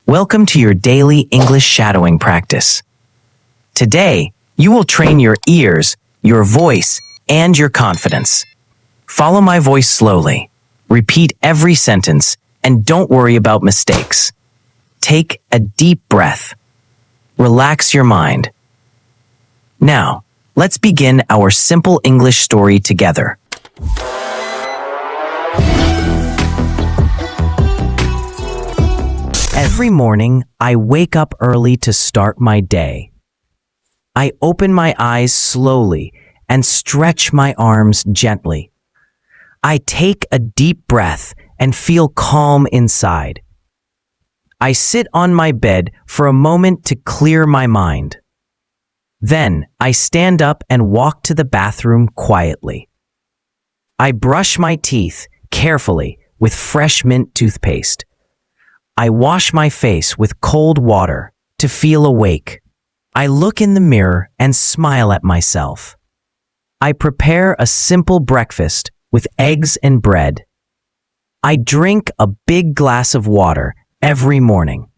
Welcome to your daily English shadowing practice. Today, you will train your ears, your voice, and your confidence. Follow my voice slowly. Repeat every sentence, and don't worry about mistakes. Take a deep breath. Relax your mind. Now, let's begin our simple English story together. Every morning, I wake up early to start my day. I open my eyes slowly and stretch my arms gently. I take a deep breath and feel calm inside. I sit on my bed for a moment to clear my mind. Then, I stand up and walk to the bathroom quietly. I brush my teeth carefully with fresh mint toothpaste. I wash my face with cold water to feel awake. I look in the mirror and smile at myself. I prepare a simple breakfast with eggs and bread. I drink a big glass of water every morning.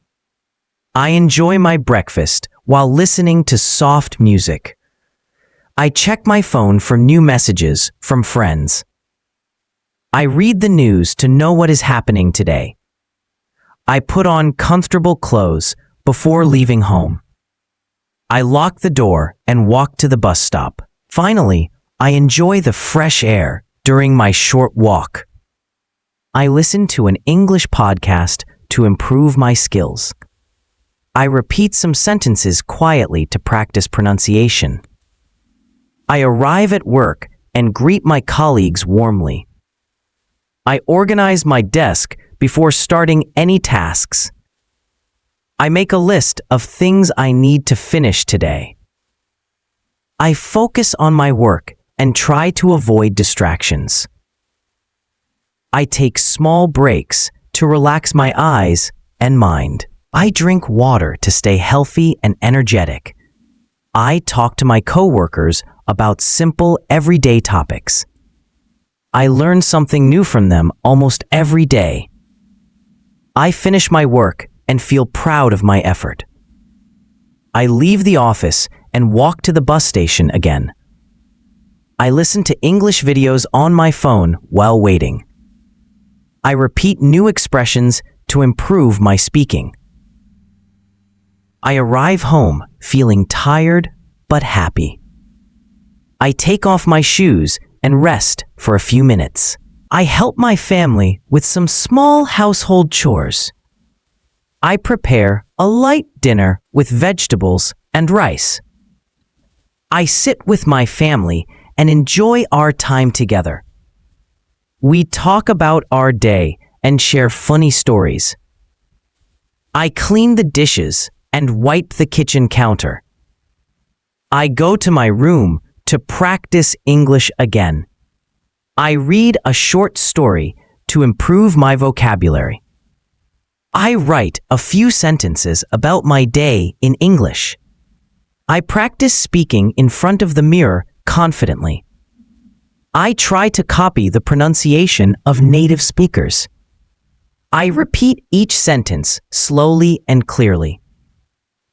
I enjoy my breakfast while listening to soft music. I check my phone for new messages from friends. I read the news to know what is happening today. I put on comfortable clothes before leaving home. I lock the door and walk to the bus stop. Finally, I enjoy the fresh air during my short walk. I listen to an English podcast to improve my skills. I repeat some sentences quietly to practice pronunciation. I arrive at work and greet my colleagues warmly. I organize my desk before starting any tasks. I make a list of things I need to finish today. I focus on my work and try to avoid distractions. I take small breaks to relax my eyes and mind. I drink water to stay healthy and energetic. I talk to my coworkers about simple everyday topics. I learn something new from them almost every day. I finish my work and feel proud of my effort. I leave the office and walk to the bus station again. I listen to English videos on my phone while waiting. I repeat new expressions to improve my speaking. I arrive home feeling tired but happy. I take off my shoes and rest for a few minutes. I help my family with some small household chores. I prepare a light dinner with vegetables and rice. I sit with my family and enjoy our time together. We talk about our day and share funny stories. I clean the dishes and wipe the kitchen counter. I go to my room to practice English again. I read a short story to improve my vocabulary. I write a few sentences about my day in English. I practice speaking in front of the mirror confidently. I try to copy the pronunciation of native speakers. I repeat each sentence slowly and clearly.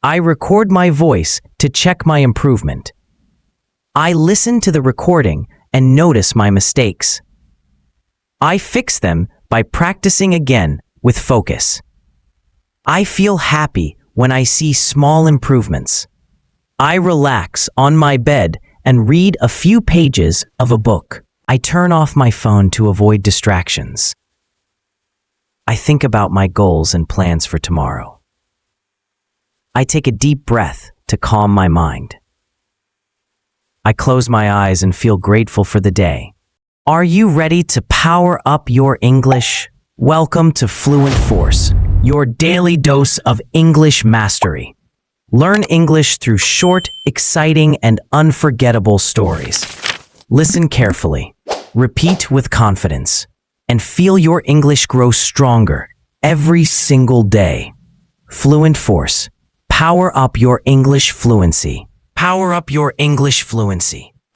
I record my voice to check my improvement. I listen to the recording and notice my mistakes. I fix them by practicing again with focus. I feel happy when I see small improvements. I relax on my bed and read a few pages of a book. I turn off my phone to avoid distractions. I think about my goals and plans for tomorrow. I take a deep breath to calm my mind. I close my eyes and feel grateful for the day. Are you ready to power up your English? Welcome to Fluent Force, your daily dose of English mastery. Learn English through short, exciting, and unforgettable stories. Listen carefully, repeat with confidence, and feel your English grow stronger every single day. Fluent Force. Power up your English fluency. Power up your English fluency.